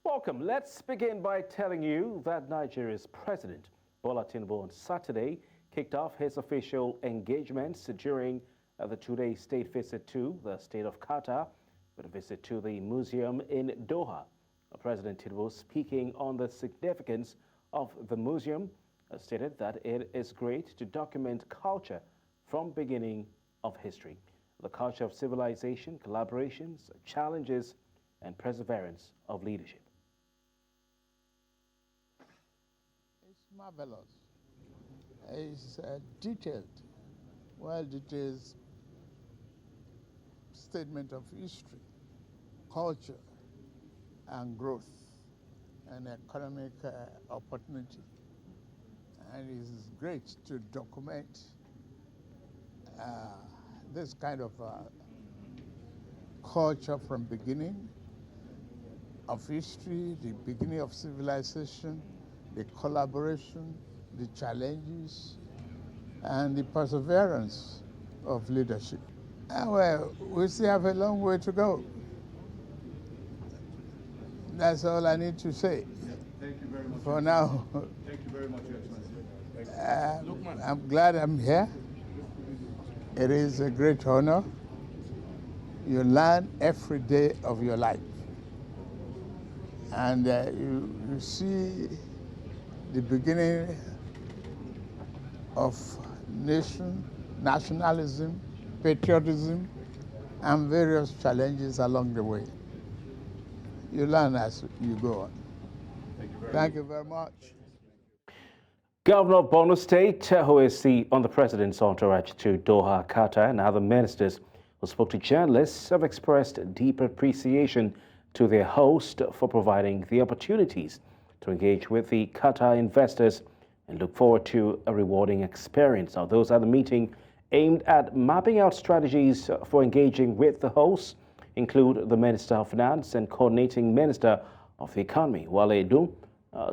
Welcome. Let's begin by telling you that Nigeria's President Bola Tinubu on Saturday kicked off his official engagements during the two-day state visit to the state of Qatar with a visit to the museum in Doha. President Tinubu, speaking on the significance of the museum, stated that it is great to document culture from beginning of history, the culture of civilization, collaborations, challenges, and perseverance of leadership. It's marvelous. It's detailed, well-detailed statement of history, culture, and growth, and economic opportunity. And it is great to document this kind of culture from beginning of history, the beginning of civilization, the collaboration, the challenges, and the perseverance of leadership. Well, we still have a long way to go. That's all I need to say. Thank you very much. For now. Thank you very much, Excellency. I'm glad I'm here. It is a great honor. You learn every day of your life. And you see the beginning of nationalism, patriotism, and various challenges along the way. You learn as you go on. Thank you very much. Governor of Borno State, who is on the president's entourage to Doha, Qatar, and other ministers who spoke to journalists have expressed deep appreciation to their host for providing the opportunities to engage with the Qatar investors and look forward to a rewarding experience. Now, those at the meeting aimed at mapping out strategies for engaging with the hosts include the Minister of Finance and Coordinating Minister of the Economy, Wale Edun,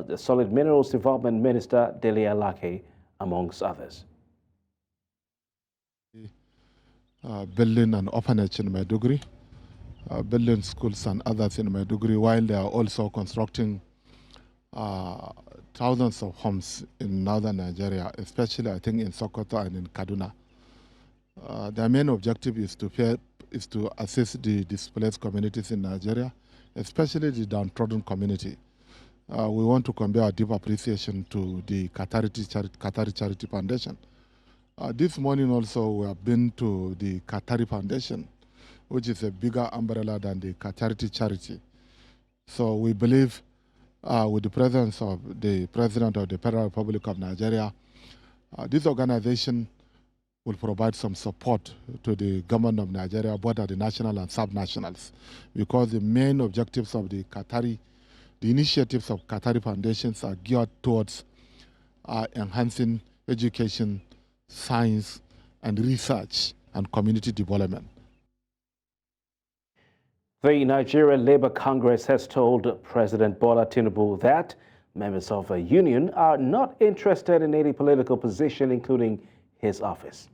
the Solid Minerals Development Minister, Dele Alake, amongst others. Building an orphanage in Maiduguri, building schools and others in Maiduguri, while they are also constructing thousands of homes in northern Nigeria, especially I think in Sokoto and in Kaduna. Their main objective is to assist the displaced communities in Nigeria, especially the downtrodden community. We want to convey our deep appreciation to the Qatari Charity Foundation. This morning also we have been to the Qatari Foundation, which is a bigger umbrella than the Qatari Charity. So we believe with the presence of the President of the Federal Republic of Nigeria, this organization will provide some support to the government of Nigeria, both at the national and sub-nationals, because the main objectives of the initiatives of Qatari foundations are geared towards enhancing education, science, and research, and community development. The Nigeria Labour Congress has told President Bola Tinubu that members of a union are not interested in any political position, including his office.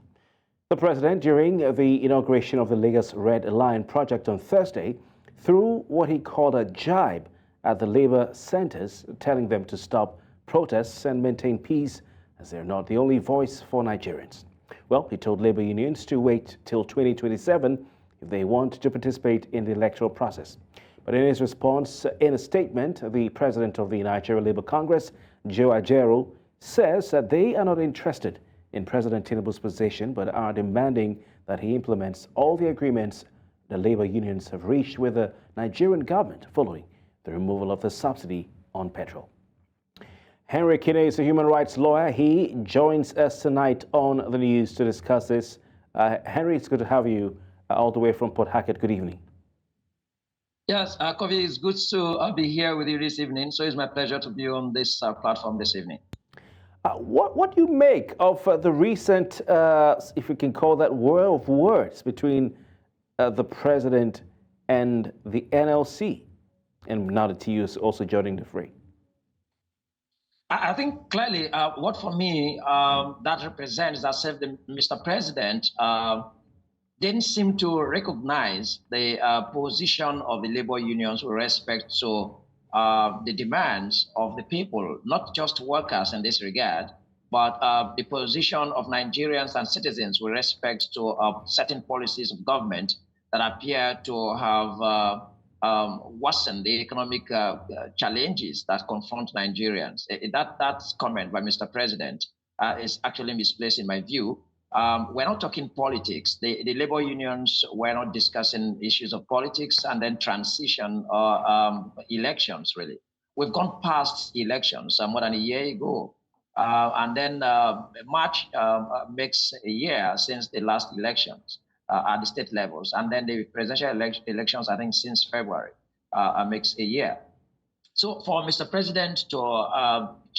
The president, during the inauguration of the Lagos Red Line project on Thursday, threw what he called a jibe at the labor centers, telling them to stop protests and maintain peace, as they're not the only voice for Nigerians. Well, he told labor unions to wait till 2027 if they want to participate in the electoral process. But in his response, in a statement, the president of the Nigeria Labour Congress, Joe Ajaero, says that they are not interested in President Tinubu's position, but are demanding that he implements all the agreements the labor unions have reached with the Nigerian government following the removal of the subsidy on petrol. Henry Kine is a human rights lawyer. He joins us tonight on the news to discuss this. Henry, it's good to have you all the way from Port Harcourt. Good evening. Yes, Kofi, it's good to be here with you this evening. So it's my pleasure to be on this platform this evening. What do you make of the recent, if we can call that, war of words between the president and the NLC? And now the TU is also joining the fray. I think clearly what for me that represents that Mr. President didn't seem to recognize the position of the labor unions with respect to the demands of the people, not just workers in this regard, but the position of Nigerians and citizens with respect to certain policies of government that appear to have worsened the economic challenges that confront Nigerians. That comment by Mr. President is actually misplaced in my view. We're not talking politics. The labor unions were not discussing issues of politics and then transition or elections, really. We've gone past elections more than a year ago. And then March makes a year since the last elections at the state levels. And then the presidential elections, I think, since February makes a year. So for Mr. President to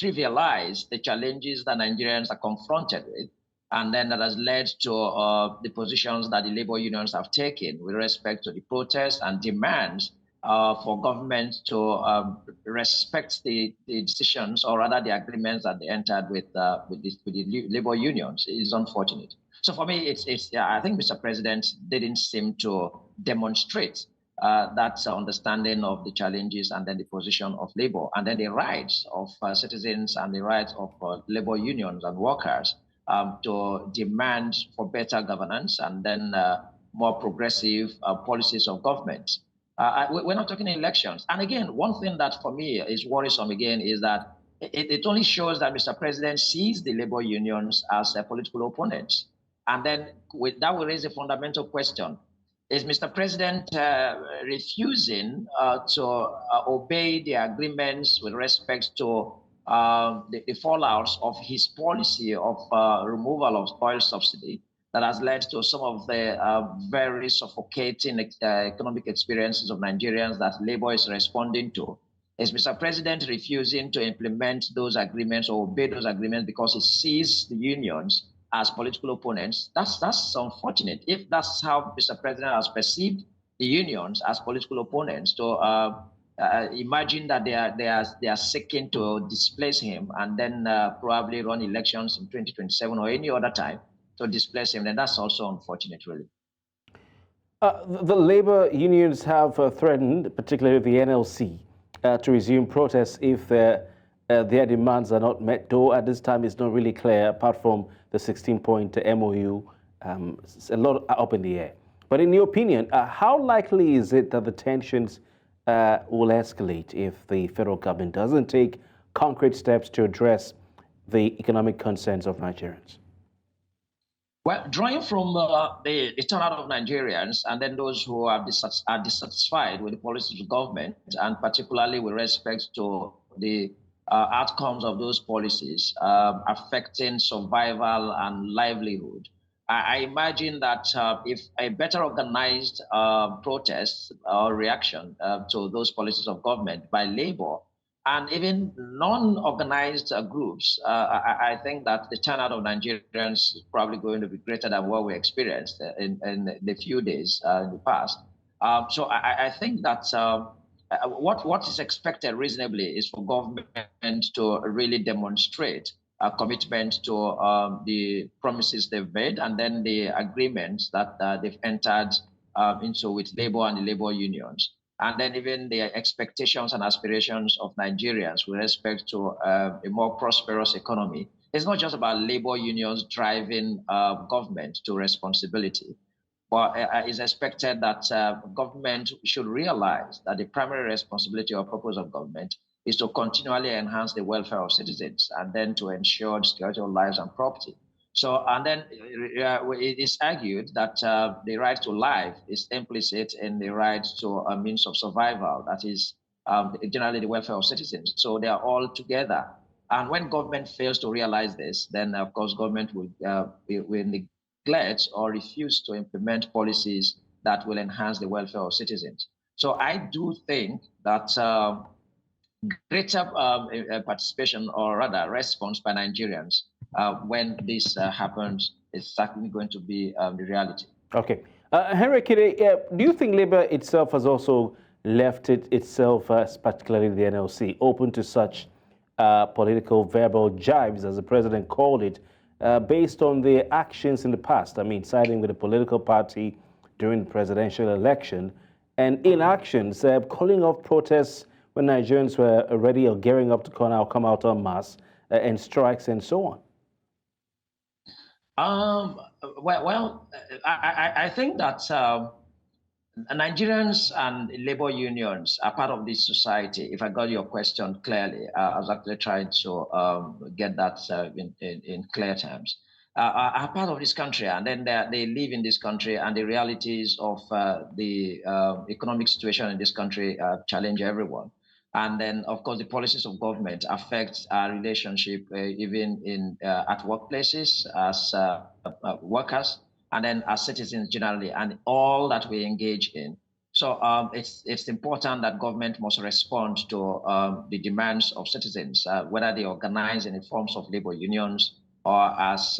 trivialize the challenges that Nigerians are confronted with, and then that has led to the positions that the labor unions have taken with respect to the protests and demands for government to respect the decisions, or rather the agreements that they entered with the labor unions, is unfortunate. So for me, I think Mr. President didn't seem to demonstrate that understanding of the challenges and then the position of labor and then the rights of citizens and the rights of labor unions and workers to demand for better governance and then more progressive policies of government. We're not talking elections. And again, one thing that for me is worrisome again is that it only shows that Mr. President sees the labor unions as political opponents. And then that will raise a fundamental question. Is Mr. President refusing to obey the agreements with respect to the fallouts of his policy of removal of oil subsidy that has led to some of the very suffocating economic experiences of Nigerians that labor is responding to? Is Mr. President refusing to implement those agreements or obey those agreements because he sees the unions as political opponents? That's unfortunate. If that's how Mr. President has perceived the unions as political opponents, to imagine that they are seeking to displace him and then probably run elections in 2027 or any other time to displace him, then that's also unfortunate, really. The labor unions have threatened, particularly the NLC, to resume protests if their demands are not met, though at this time it's not really clear, apart from the 16-point MOU, a lot up in the air. But in your opinion, how likely is it that the tensions will escalate if the federal government doesn't take concrete steps to address the economic concerns of Nigerians? Well, drawing from the turnout of Nigerians and then those who are dissatisfied with the policies of government, and particularly with respect to the outcomes of those policies affecting survival and livelihood, I imagine that if a better organized protest or reaction to those policies of government by labor and even non-organized groups, I think that the turnout of Nigerians is probably going to be greater than what we experienced in the few days in the past. So I think that what is expected reasonably is for government to really demonstrate a commitment to the promises they've made and then the agreements that they've entered into with labor and the labor unions. And then even the expectations and aspirations of Nigerians with respect to a more prosperous economy. It's not just about labor unions driving government to responsibility, but it's expected that government should realize that the primary responsibility or purpose of government is to continually enhance the welfare of citizens and then to ensure the security of lives and property. So, and then it is argued that the right to life is implicit in the right to a means of survival, that is generally the welfare of citizens. So they are all together. And when government fails to realize this, then of course government will neglect or refuse to implement policies that will enhance the welfare of citizens. So I do think that greater participation, or rather response by Nigerians when this happens is certainly going to be the reality. Okay. Henry Kide, do you think Labour itself has also left itself, particularly the NLC, open to such political verbal jibes, as the president called it, based on their actions in the past? I mean, siding with a political party during the presidential election and inactions, calling off protests when Nigerians were already gearing up to come out en masse and strikes and so on? I think that Nigerians and labor unions are part of this society. If I got your question clearly, I was actually trying to get that in clear terms. Are part of this country, and then they live in this country, and the realities of the economic situation in this country challenge everyone. And then, of course, the policies of government affect our relationship even in at workplaces as workers, and then as citizens generally, and all that we engage in. So it's important that government must respond to the demands of citizens, whether they organize in the forms of labor unions or as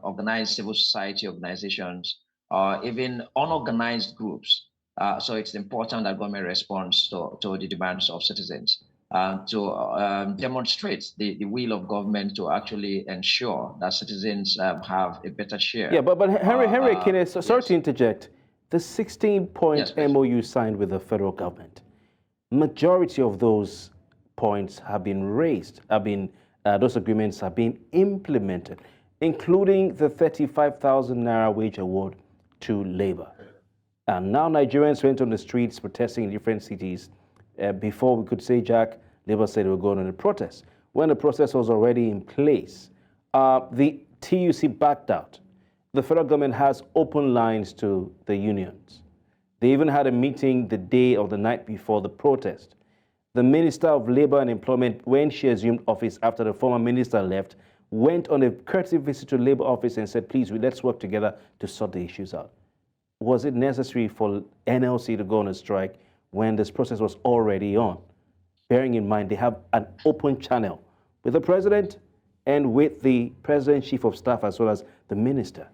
organized civil society organizations or even unorganized groups. So it's important that government responds to the demands of citizens to demonstrate the will of government to actually ensure that citizens have a better share. Yeah, but Henry Kine, sorry yes. to interject. The 16-point Yes, MOU signed with the federal government, majority of those points have been raised, those agreements have been implemented, including the 35,000 Naira wage award to labor. And now Nigerians went on the streets protesting in different cities. Before we could say, Jack, Labour said they were going on a protest. When the protest was already in place, the TUC backed out. The federal government has open lines to the unions. They even had a meeting the day or the night before the protest. The Minister of Labour and Employment, when she assumed office after the former minister left, went on a courtesy visit to Labour office and said, please, let's work together to sort the issues out. Was it necessary for NLC to go on a strike when this process was already on? Bearing in mind they have an open channel with the president and with the president, chief of staff, as well as the minister.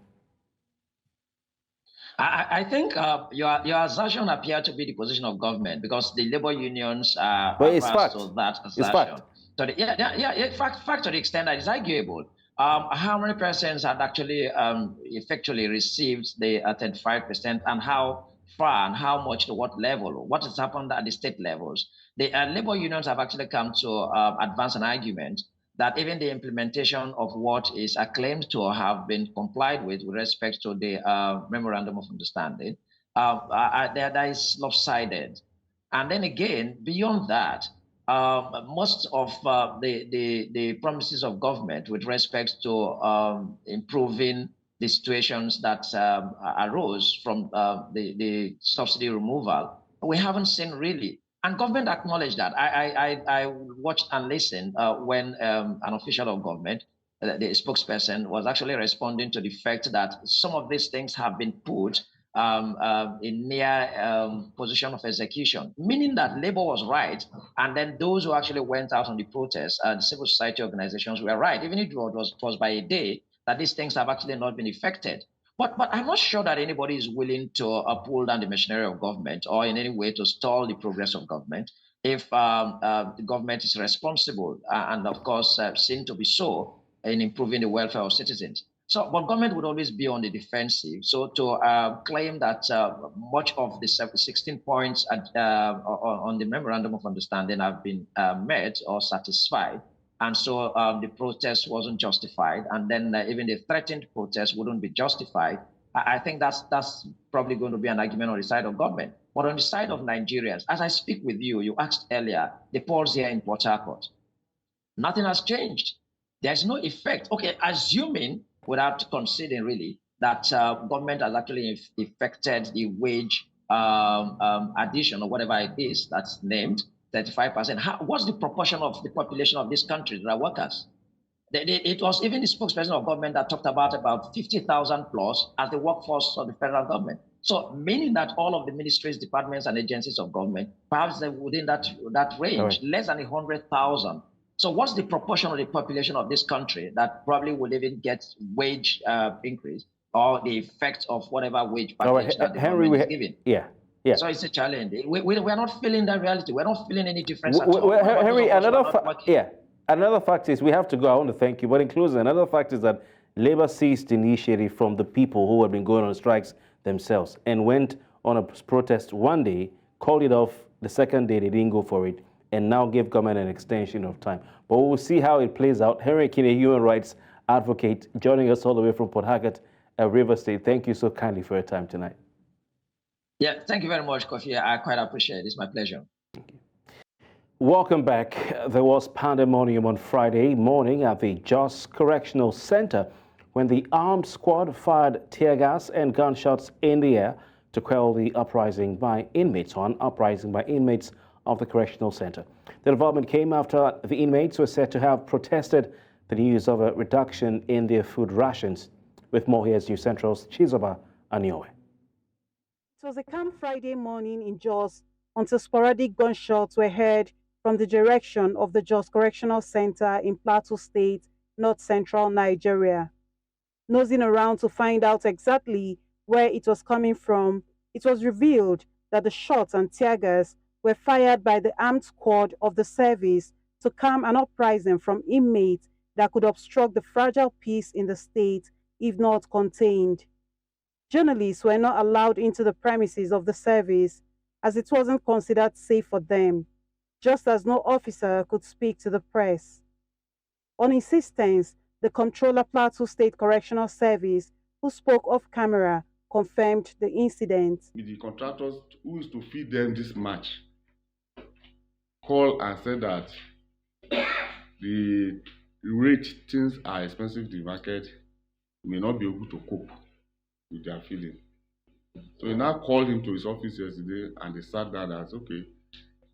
I think your assertion appears to be the position of government because the labor unions are But it's adverse fact. to that assertion. It's fact. So fact to the extent that it's arguable. How many persons had actually effectively received the 35%, and how far and how much to what level? What has happened at the state levels? The labor unions have actually come to advance an argument that even the implementation of what is claimed to have been complied with respect to the memorandum of understanding, that is lopsided. And then again, beyond that, most of the promises of government with respect to improving the situations that arose from the subsidy removal, we haven't seen really. And government acknowledged that. I watched and listened when an official of government, the spokesperson, was actually responding to the fact that some of these things have been put in near position of execution, meaning that labor was right, and then those who actually went out on the protest and civil society organizations were right, even if it was by a day, that these things have actually not been effected. But I'm not sure that anybody is willing to uphold down the machinery of government or in any way to stall the progress of government if the government is responsible and, of course, seen to be so in improving the welfare of citizens. So, but government would always be on the defensive. So to claim that much of the 16 points on the memorandum of understanding have been met or satisfied, and so the protest wasn't justified, and then even the threatened protest wouldn't be justified. I think that's probably going to be an argument on the side of government. But on the side of Nigerians, as I speak with you, you asked earlier, the polls here in Port Harcourt, nothing has changed. There's no effect. Okay, assuming, without considering really, that government has actually effected the wage addition or whatever it is that's named, 35%. What's the proportion of the population of this country that are workers? It was even the spokesperson of government that talked about 50,000 plus as the workforce of the federal government. So meaning that all of the ministries, departments, and agencies of government, perhaps within that range, right, less than 100,000. So what's the proportion of the population of this country that probably will even get wage increase or the effect of whatever wage package that the government is giving? Yeah. Yeah. So it's a challenge. We're not feeling that reality. We're not feeling any difference at all. Henry, another fact is we have to go. I want to thank you. But in closing, another fact is that Labour seized the initiative from the people who had been going on strikes themselves and went on a protest one day, called it off the second day, they didn't go for it, and now give government an extension of time. But we'll see how it plays out. Henry Kine, human rights advocate, joining us all the way from Port Harcourt, River State. Thank you so kindly for your time tonight. Yeah, thank you very much, Kofi. I quite appreciate it. It's my pleasure. Welcome back. There was pandemonium on Friday morning at the Jos Correctional Center when the armed squad fired tear gas and gunshots in the air to quell the uprising by inmates of the correctional center. The development came after the inmates were said to have protested the news of a reduction in their food rations. With more, here's News Central's Chizoba Aniowe. It was a calm Friday morning in Jos until sporadic gunshots were heard from the direction of the Jos Correctional Center in Plateau State, north-central Nigeria. Nosing around to find out exactly where it was coming from, it was revealed that the shots and tear gas were fired by the armed squad of the service to calm an uprising from inmates that could obstruct the fragile peace in the state if not contained. Journalists were not allowed into the premises of the service as it wasn't considered safe for them, just as no officer could speak to the press. On insistence, the Comptroller Plateau State Correctional Service, who spoke off camera, confirmed the incident. The contractors who is to feed them this match called and said that the rate things are expensive in the market, may not be able to cope with their feeding. So he now called him to his office yesterday and they sat down and said, okay,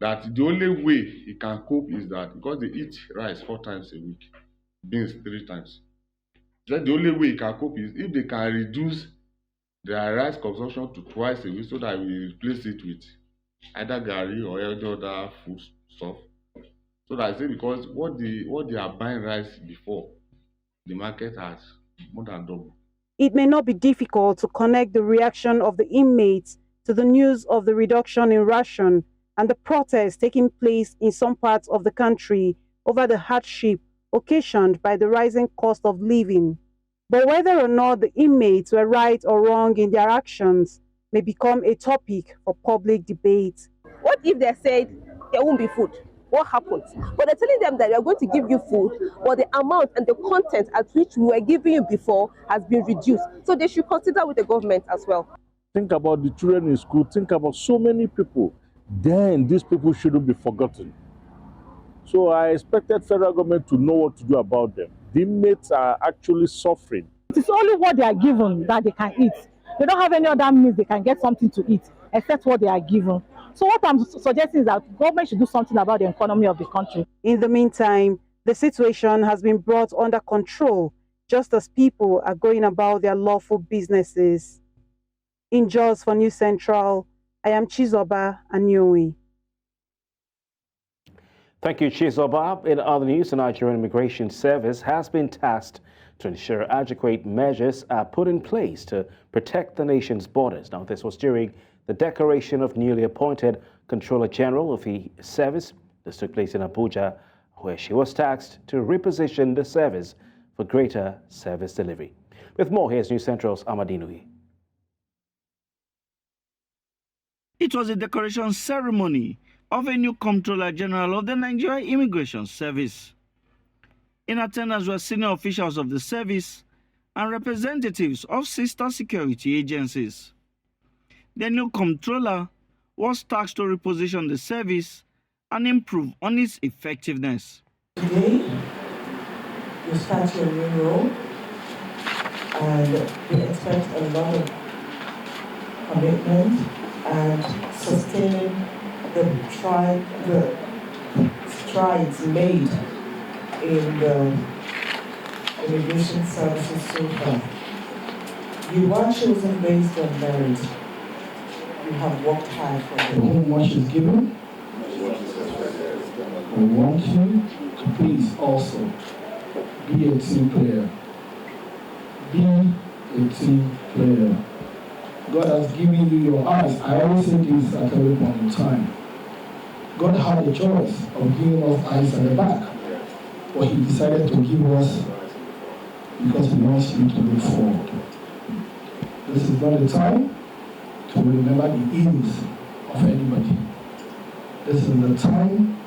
that the only way he can cope is that because they eat rice 4 times a week, beans 3 times. That the only way he can cope is if they can reduce their rice consumption to twice a week so that we replace it with either gari or any other food stuff. So that I say because what they are buying rice before, the market has more than double. It may not be difficult to connect the reaction of the inmates to the news of the reduction in ration and the protests taking place in some parts of the country over the hardship occasioned by the rising cost of living. But whether or not the inmates were right or wrong in their actions may become a topic for public debate. What if they said there won't be food? What happens? But they're telling them that we are going to give you food, but the amount and the content at which we were giving you before has been reduced. So they should consider with the government as well. Think about the children in school, think about so many people. Then these people shouldn't be forgotten. So I expected federal government to know what to do about them. The inmates are actually suffering. It is only what they are given that they can eat. They don't have any other means they can get something to eat except what they are given. So what I'm suggesting is that government should do something about the economy of the country. In the meantime, the situation has been brought under control just as people are going about their lawful businesses. In Jos for News Central, I am Chizoba Aniowe. Thank you, Chizoba. In other news, the Nigerian Immigration Service has been tasked to ensure adequate measures are put in place to protect the nation's borders. Now, this was during the declaration of newly appointed Controller General of the service. This took place in Abuja, where she was tasked to reposition the service for greater service delivery. With more, here's News Central's Amadinui. It was a decoration ceremony of a new Comptroller General of the Nigerian Immigration Service. In attendance were senior officials of the service and representatives of sister security agencies. The new Comptroller was tasked to reposition the service and improve on its effectiveness. Today, you start your new role, and we expect a lot of commitment and sustaining the strides made in the immigration services so far. You are chosen based on merit. You have worked hard for them. Whom much is given, I want you to please also be a team player. Be a team player. God has given you your eyes. I always say this at every point in time. God had a choice of giving us eyes at the back, but He decided to give us because He wants you to look forward. This is not the time to remember the ills of anybody. This is the time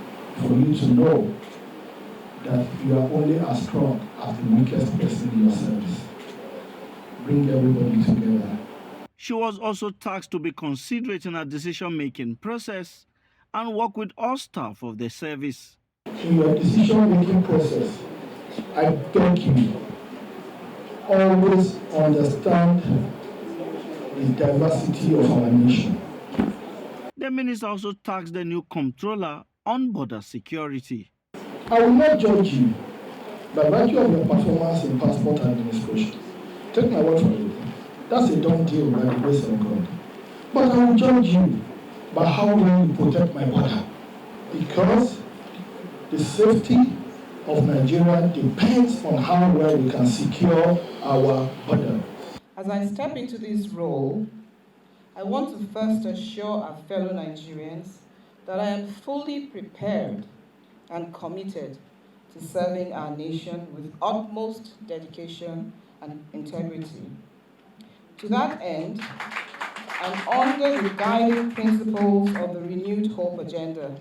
for you to know that you are only as strong as the weakest person in your service. Bring everybody together. She was also tasked to be considerate in her decision-making process and work with all staff of the service. In your decision-making process, I beg you, always understand the diversity of our nation. The minister also tasked the new comptroller on border security. I will not judge you by virtue of your performance in passport administration. Take my word for it. That's a done deal by the grace of God. But I will judge you by how well you protect my border. Because the safety of Nigeria depends on how well we can secure our border. As I step into this role, I want to first assure our fellow Nigerians that I am fully prepared and committed to serving our nation with utmost dedication and integrity. To that end, and under the guiding principles of the renewed hope agenda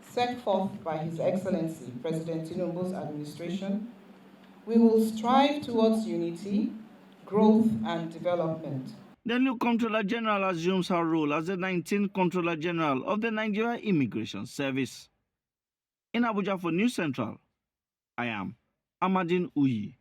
set forth by His Excellency President Tinubu's administration, we will strive towards unity, growth, and development. The new Comptroller General assumes her role as the 19th Comptroller General of the Nigeria Immigration Service. In Abuja for News Central, I am Amadin Uyi.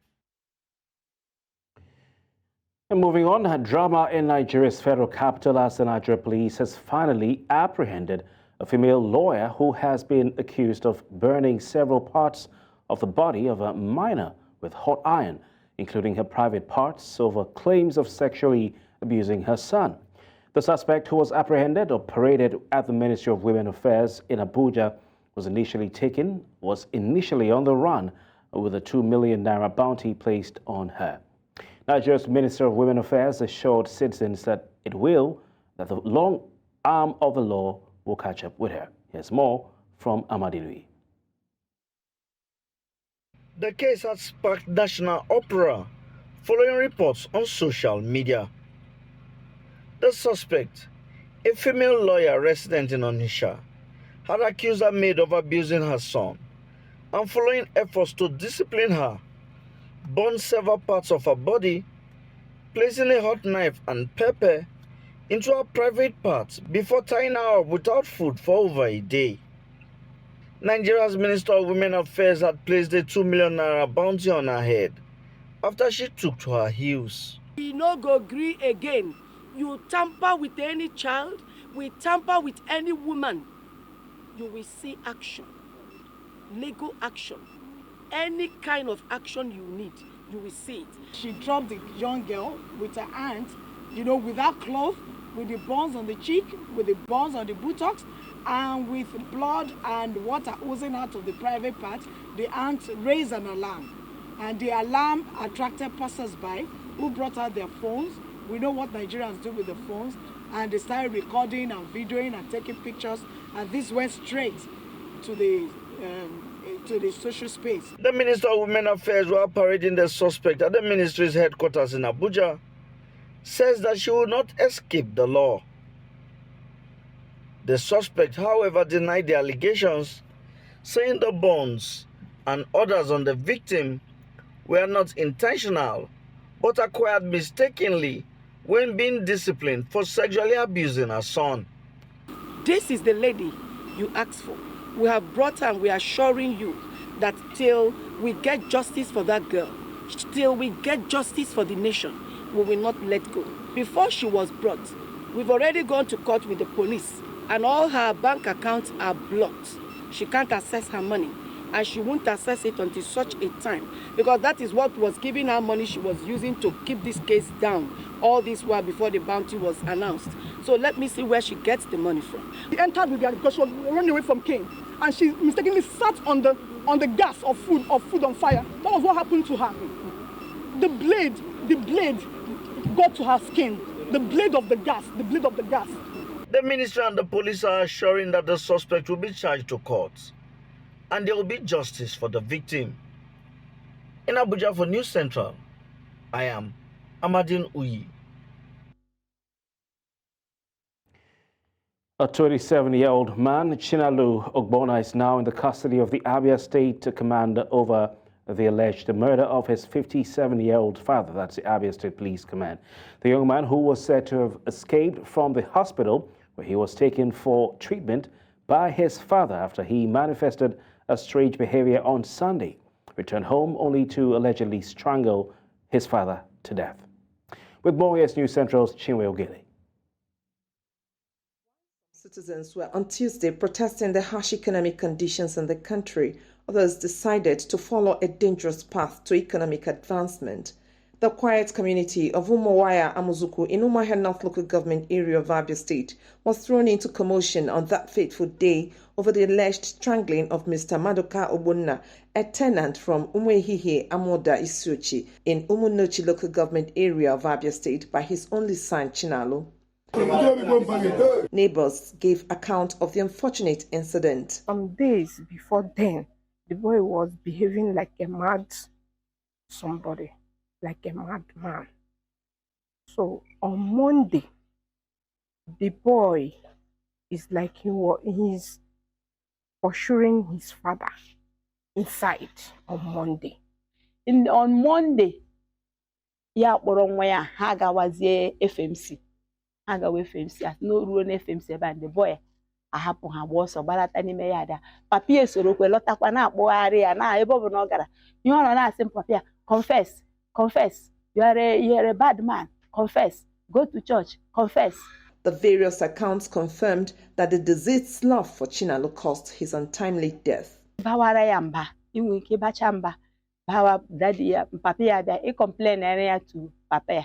And moving on, drama in Nigeria's federal capital as the Nigeria police has finally apprehended a female lawyer who has been accused of burning several parts of the body of a minor with hot iron, including her private parts, over claims of sexually abusing her son. The suspect, who was apprehended or paraded at the Ministry of Women Affairs in Abuja, was initially on the run with a 2 million naira bounty placed on her. Nigeria's Minister of Women Affairs assured citizens that the long arm of the law will catch up with her. Here's more from Amadinui. The case has sparked national uproar following reports on social media. The suspect, a female lawyer resident in Onitsha, had accused her maid of abusing her son, and following efforts to discipline her, burned several parts of her body, placing a hot knife and pepper into her private parts before tying her up without food for over a day. Nigeria's Minister of Women Affairs had placed a 2 million naira bounty on her head after she took to her heels. We no go gree again. You tamper with any child, we tamper with any woman, you will see action, legal action, any kind of action you need, you will see it. She dropped the young girl with her aunt, without clothes, with the burns on the cheek, with the burns on the buttocks, and with blood and water oozing out of the private part. The aunt raised an alarm, and the alarm attracted passers-by who brought out their phones. We know what Nigerians do with the phones, and they started recording and videoing and taking pictures, and this went straight to the social space. The Minister of Women Affairs, while parading the suspect at the ministry's headquarters in Abuja, says that she will not escape the law. The suspect, however, denied the allegations, saying the burns and others on the victim were not intentional, but acquired mistakenly when being disciplined for sexually abusing her son. This is the lady you asked for. We have brought her, and we are assuring you that till we get justice for that girl, till we get justice for the nation, we will not let go. Before she was brought, we've already gone to court with the police, and all her bank accounts are blocked. She can't access her money, and she won't access it until such a time, because that is what was giving her money she was using to keep this case down all this while before the bounty was announced. So let me see where she gets the money from. She entered with her because she was running away from King, and she mistakenly sat on the gas of food on fire. That was what happened to her. The blade got to her skin. The blade of the gas. The minister and the police are assuring that the suspect will be charged to court, and there will be justice for the victim. In Abuja for News Central, I am Amadin Uyi. A 27-year-old man, Chinalu Ogbonna, is now in the custody of the Abia State Command over the alleged murder of his 57-year-old father. That's the Abia State Police Command. The young man, who was said to have escaped from the hospital where he was taken for treatment by his father after he manifested a strange behavior on Sunday, returned home only to allegedly strangle his father to death. With more, yes, News Central's Chinwe Ogele. Citizens were on Tuesday protesting the harsh economic conditions in the country. Others decided to follow a dangerous path to economic advancement. The quiet community of Umuwaya Amuzuku in Umuahia North Local Government area of Abia State was thrown into commotion on that fateful day over the alleged strangling of Mr. Maduka Ogbonna, a tenant from Umuehihe Amoda Isuchi in Umunochi Local Government area of Abia State by his only son Chinalu. Neighbors gave account of the unfortunate incident. Some days before then, the boy was behaving like a mad somebody, like a madman. So on Monday, the boy is like he's pursuing his father inside on Monday. On Monday, ya kpọrọ nwa ya ha gawazie FMC. Ha gawa FMC as no ruo na FMC ebe and the boy ahapụ ha gba ọsọ gbalata n'ime ya ada. Papi esoro kwe lọtakwa na-akpọgharị ya na ebe ọ bụ na ọ gara. Ihe ọ nọ na-asị m papi ya, confess, confess. You are a bad man. Confess. Go to church. Confess. The various accounts confirmed that the deceased's love for Chinalu caused his untimely death. Bawara ya mba, inwe ike bacha mba. Bawa daddy ya, papi ya bịa, I complain ya to papa ya.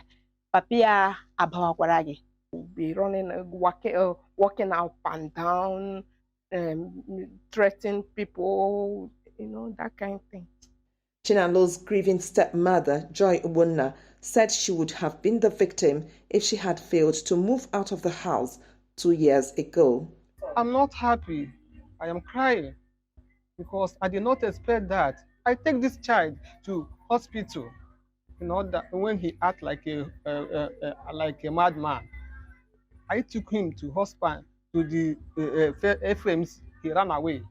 Papi ya abawakwara gị. Be running, walking up and down, threatening people, that kind of thing. Chinalu's grieving stepmother, Joy Ogbonna, said she would have been the victim if she had failed to move out of the house 2 years ago. I'm not happy. I am crying because I did not expect that. I take this child to hospital, that when he acted like a madman. I took him to hospital, to the FMC. He ran away.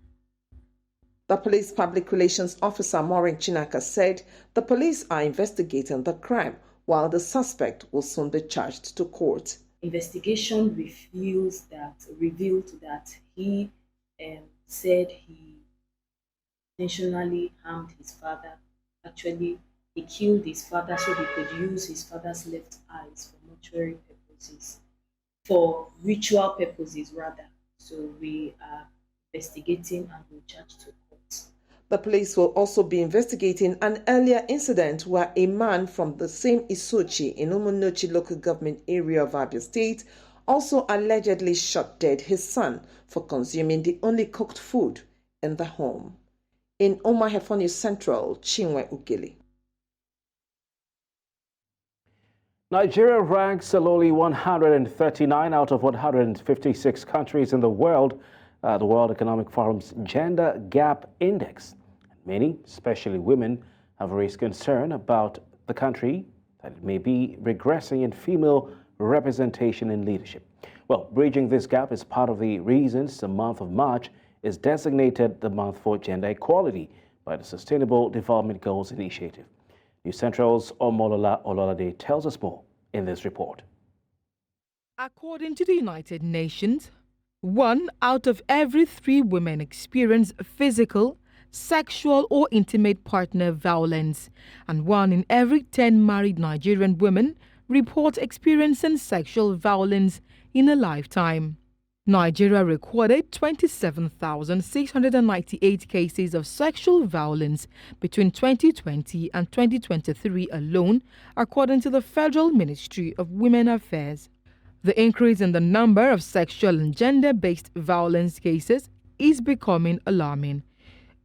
The police public relations officer, Maureen Chinaka, said the police are investigating the crime, while the suspect will soon be charged to court. Investigation revealed that he said he intentionally harmed his father. Actually, he killed his father so he could use his father's left eyes for mortuary purposes. For ritual purposes, rather. So we are investigating and will charge to court. The police will also be investigating an earlier incident where a man from the same Isuchi in Umunochi local government area of Abia State also allegedly shot dead his son for consuming the only cooked food in the home. In Umuahia News Central, Chinwe Ogele. Nigeria ranks lowly 139 out of 156 countries in the world, the World Economic Forum's Gender Gap Index. Many, especially women, have raised concern about the country that it may be regressing in female representation in leadership. Well, bridging this gap is part of the reasons the month of March is designated the month for gender equality by the Sustainable Development Goals Initiative. News Central's Omolola Ololade tells us more in this report. According to the United Nations, 1 out of every 3 women experience physical, sexual or intimate partner violence, and 1 in every 10 married Nigerian women report experiencing sexual violence in a lifetime. Nigeria recorded 27,698 cases of sexual violence between 2020 and 2023 alone, according to the Federal Ministry of Women Affairs. The increase in the number of sexual and gender-based violence cases is becoming alarming,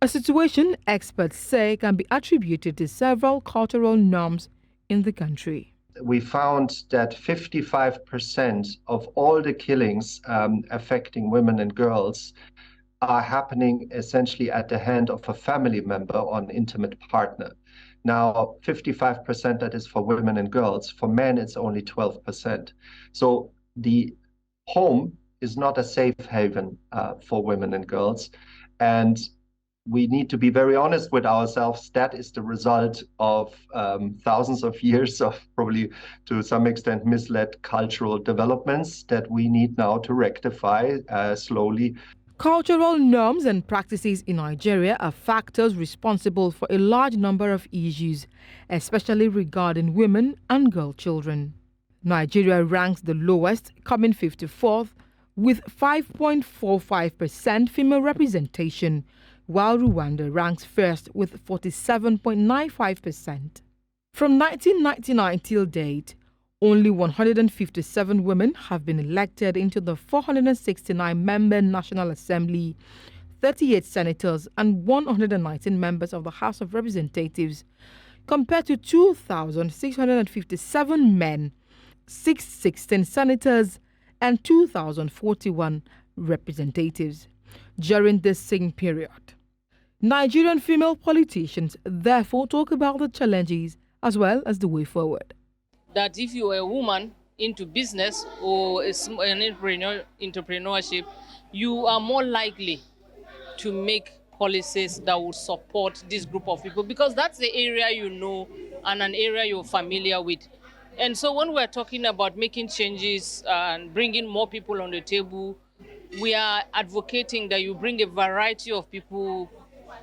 a situation experts say can be attributed to several cultural norms in the country. We found that 55% of all the killings affecting women and girls are happening essentially at the hand of a family member or an intimate partner. Now, 55% that is for women and girls. For men, it's only 12%. So the home is not a safe haven for women and girls. And we need to be very honest with ourselves. That is the result of thousands of years of probably to some extent misled cultural developments that we need now to rectify slowly. Cultural norms and practices in Nigeria are factors responsible for a large number of issues, especially regarding women and girl children. Nigeria ranks the lowest, coming 54th, with 5.45% female representation, while Rwanda ranks first with 47.95%. From 1999 till date, only 157 women have been elected into the 469-member National Assembly, 38 senators and 119 members of the House of Representatives, compared to 2,657 men, 616 senators, and 2,041 representatives during this same period. Nigerian female politicians therefore talk about the challenges as well as the way forward. That if you are a woman into business or an entrepreneurship, you are more likely to make policies that will support this group of people, because that's the area you know and an area you're familiar with. And so when we're talking about making changes and bringing more people on the table, we are advocating that you bring a variety of people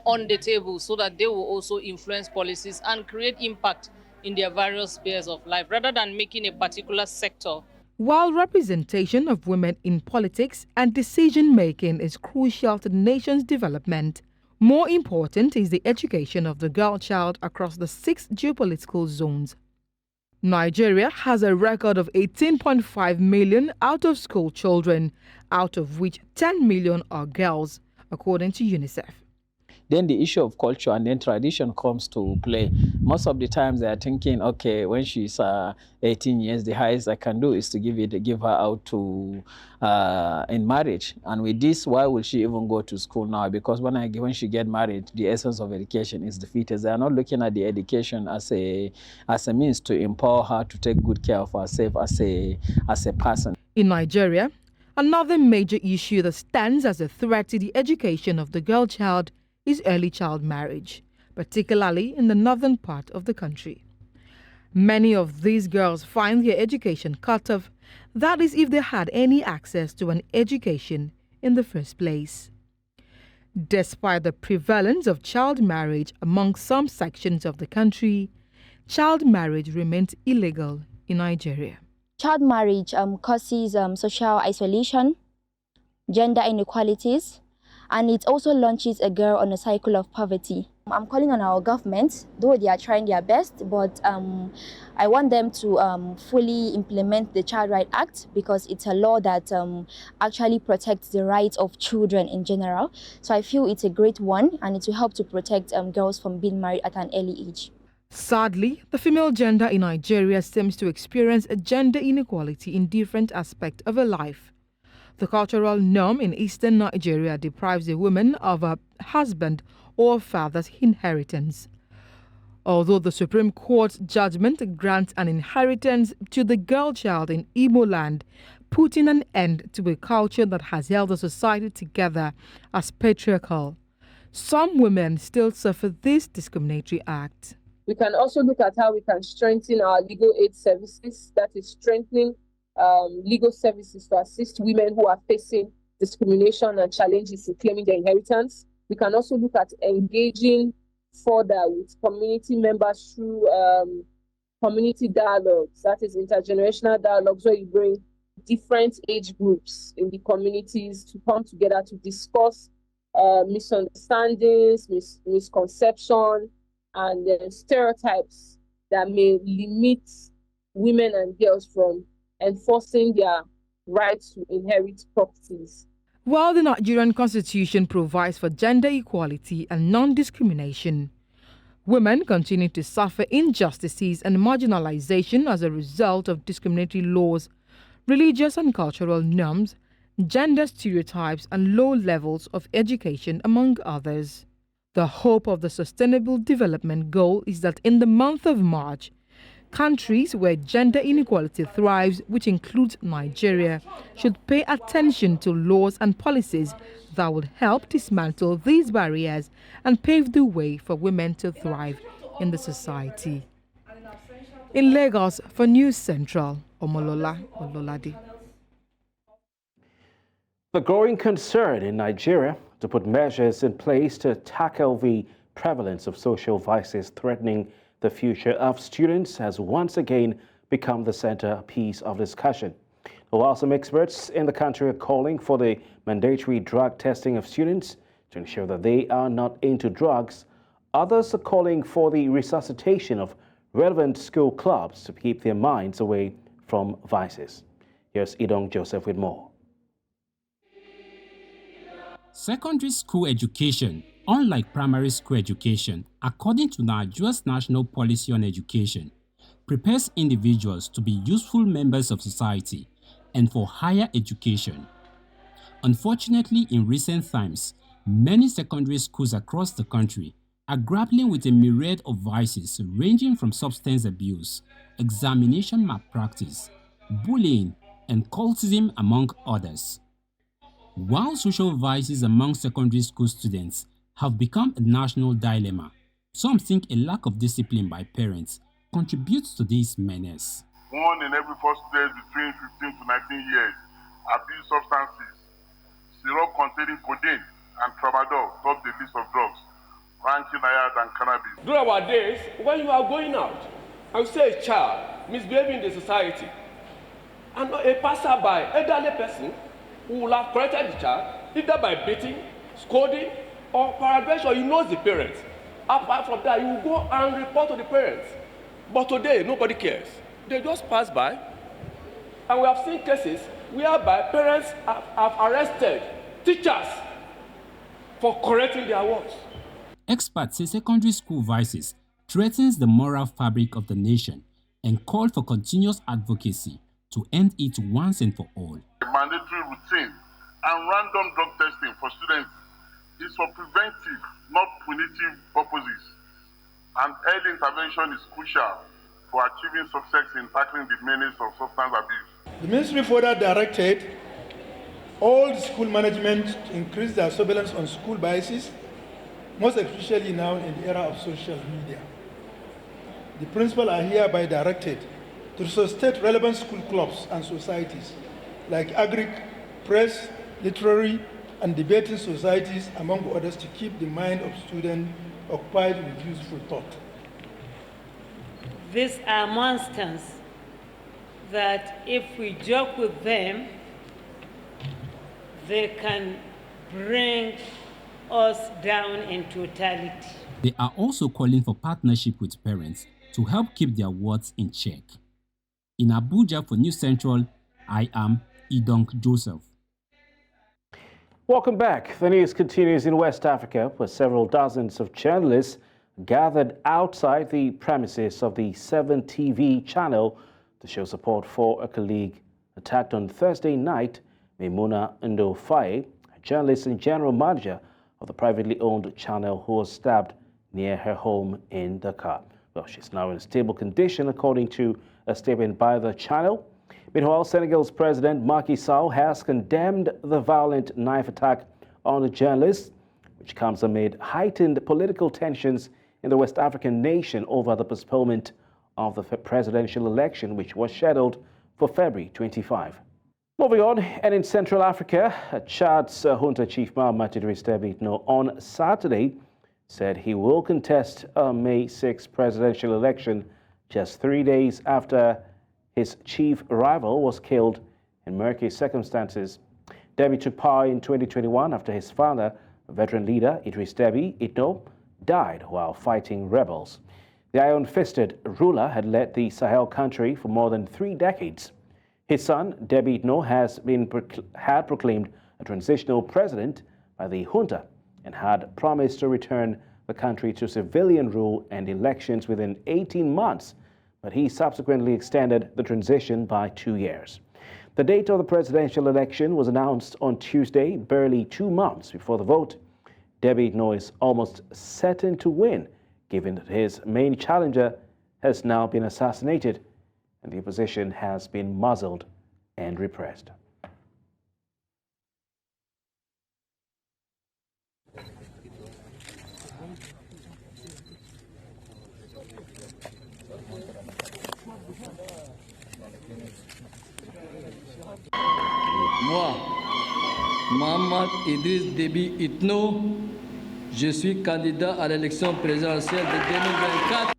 on the table so that they will also influence policies and create impact in their various spheres of life, rather than making a particular sector. While representation of women in politics and decision-making is crucial to the nation's development, more important is the education of the girl child across the 6 geopolitical zones. Nigeria has a record of 18.5 million out-of-school children, out of which 10 million are girls, according to UNICEF. Then the issue of culture and then tradition comes to play. Most of the times they are thinking, okay, when she's 18 years, the highest I can do is to give her out to in marriage. And with this, why will she even go to school now? Because when she get married, the essence of education is defeated. They are not looking at the education as a means to empower her to take good care of herself as a person. In Nigeria, another major issue that stands as a threat to the education of the girl child is early child marriage, particularly in the northern part of the country. Many of these girls find their education cut off, that is if they had any access to an education in the first place. Despite the prevalence of child marriage among some sections of the country, child marriage remains illegal in Nigeria. Child marriage causes social isolation, gender inequalities, and it also launches a girl on a cycle of poverty. I'm calling on our government, though they are trying their best, but I want them to fully implement the Child Rights Act, because it's a law that actually protects the rights of children in general. So I feel it's a great one, and it will help to protect girls from being married at an early age. Sadly, the female gender in Nigeria seems to experience a gender inequality in different aspects of her life. The cultural norm in eastern Nigeria deprives a woman of a husband or father's inheritance. Although the Supreme Court's judgment grants an inheritance to the girl child in Igbo land, putting an end to a culture that has held the society together as patriarchal, some women still suffer this discriminatory act. We can also look at how we can strengthen our legal aid services, that is strengthening legal services to assist women who are facing discrimination and challenges in claiming their inheritance. We can also look at engaging further with community members through community dialogues, that is intergenerational dialogues, where you bring different age groups in the communities to come together to discuss misunderstandings, misconception, and stereotypes that may limit women and girls from enforcing their right to inherit properties. While the Nigerian Constitution provides for gender equality and non-discrimination, women continue to suffer injustices and marginalization as a result of discriminatory laws, religious and cultural norms, gender stereotypes, and low levels of education, among others. The hope of the Sustainable Development Goal is that in the month of March, countries where gender inequality thrives, which includes Nigeria, should pay attention to laws and policies that would help dismantle these barriers and pave the way for women to thrive in the society. In Lagos, for News Central, Omolola Ololade. The growing concern in Nigeria to put measures in place to tackle the prevalence of social vices threatening the future of students has once again become the centerpiece of discussion. While some experts in the country are calling for the mandatory drug testing of students to ensure that they are not into drugs, others are calling for the resuscitation of relevant school clubs to keep their minds away from vices. Here's Idong Joseph with more. Secondary school education, unlike primary school education, according to Nigeria's National Policy on Education, prepares individuals to be useful members of society and for higher education. Unfortunately, in recent times, many secondary schools across the country are grappling with a myriad of vices ranging from substance abuse, examination malpractice, bullying, and cultism, among others. While social vices among secondary school students have become a national dilemma, some think a lack of discipline by parents contributes to this menace. 1 in every 4 students between 15 to 19 years abuse substances. Syrup containing codeine and tramadol top the list of drugs, ranking higher than cannabis. During our days, when you are going out and see a child misbehaving in the society, and a passerby, elderly person, who will have corrected the child, either by beating, scolding, or peradventure, you know the parents. Apart from that, you will go and report to the parents. But today, nobody cares. They just pass by. And we have seen cases whereby parents have arrested teachers for correcting their works. Experts say secondary school vices threatens the moral fabric of the nation and call for continuous advocacy to end it once and for all. The mandatory routine and random drug testing for students is for preventive, not punitive purposes, and early intervention is crucial for achieving success in tackling the menace of substance abuse. The ministry further directed all the school management to increase their surveillance on school biases, most especially now in the era of social media. The principal are hereby directed to resuscitate relevant school clubs and societies like agric, press, literary, and debating societies, among others, to keep the mind of students occupied with useful thought. These are monsters that if we joke with them, they can bring us down in totality. They are also calling for partnership with parents to help keep their words in check. In Abuja for News Central, I am Idong Joseph. Welcome back. The news continues in West Africa, where several dozens of journalists gathered outside the premises of the 7 TV channel to show support for a colleague attacked on Thursday night. Maimuna Ndo-Faye, a journalist and general manager of the privately owned channel, who was stabbed near her home in Dakar. Well, she's now in a stable condition, according to a statement by the channel. Meanwhile, Senegal's President Macky Sall has condemned the violent knife attack on the journalist, which comes amid heightened political tensions in the West African nation over the postponement of the presidential election, which was scheduled for February 25. Moving on, and in Central Africa, Chad's junta chief Mahamat Idriss Déby Itno on Saturday said he will contest a May 6 presidential election just 3 days after his chief rival was killed in murky circumstances. Déby took power in 2021 after his father, a veteran leader, Idriss Déby Itno, died while fighting rebels. The iron-fisted ruler had led the Sahel country for more than 3 decades. His son, Déby Itno, had proclaimed a transitional president by the junta and had promised to return the country to civilian rule and elections within 18 months, but he subsequently extended the transition by 2 years. The date of the presidential election was announced on Tuesday, barely 2 months before the vote. Déby Itno is almost certain to win, given that his main challenger has now been assassinated, and the opposition has been muzzled and repressed. Moi, Mohamed Idriss Déby Itno, je suis candidat à l'élection présidentielle de 2024.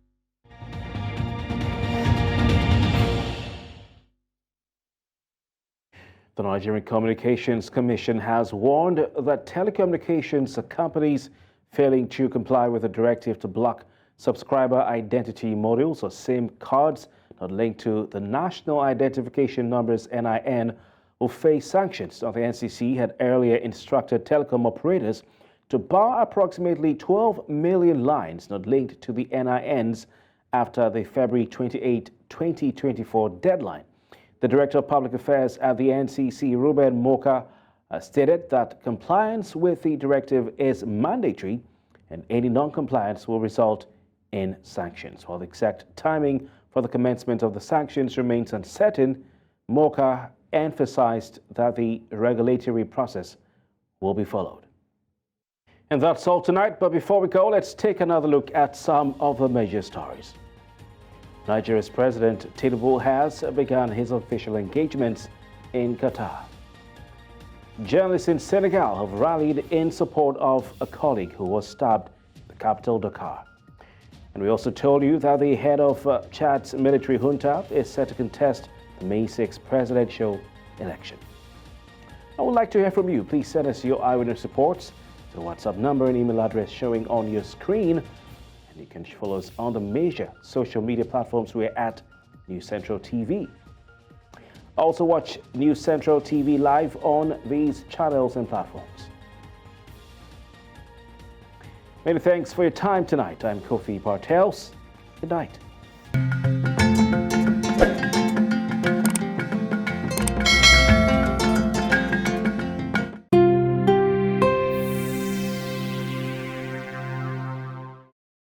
The Nigerian Communications Commission has warned that telecommunications companies failing to comply with the directive to block subscriber identity modules or SIM cards not linked to the National Identification Numbers NIN will face sanctions. Now, the NCC had earlier instructed telecom operators to bar approximately 12 million lines not linked to the NINs after the February 28, 2024 deadline. The Director of Public Affairs at the NCC, Ruben Moka, stated that compliance with the directive is mandatory and any non-compliance will result in sanctions. While the exact timing for the commencement of the sanctions remains uncertain, Moka emphasized that the regulatory process will be followed. And that's all tonight, but before we go, let's take another look at some of the major stories. Nigeria's President Tinubu has begun his official engagements in Qatar. Journalists in Senegal have rallied in support of a colleague who was stabbed in the capital, Dakar. And we also told you that the head of Chad's military junta is set to contest the May 6 presidential election. I would like to hear from you. Please send us your eyewitness reports to the WhatsApp number and email address showing on your screen. And you can follow us on the major social media platforms. We're at News Central TV. Also watch News Central TV live on these channels and platforms. Many thanks for your time tonight. I'm Kofi Bartels. Good night.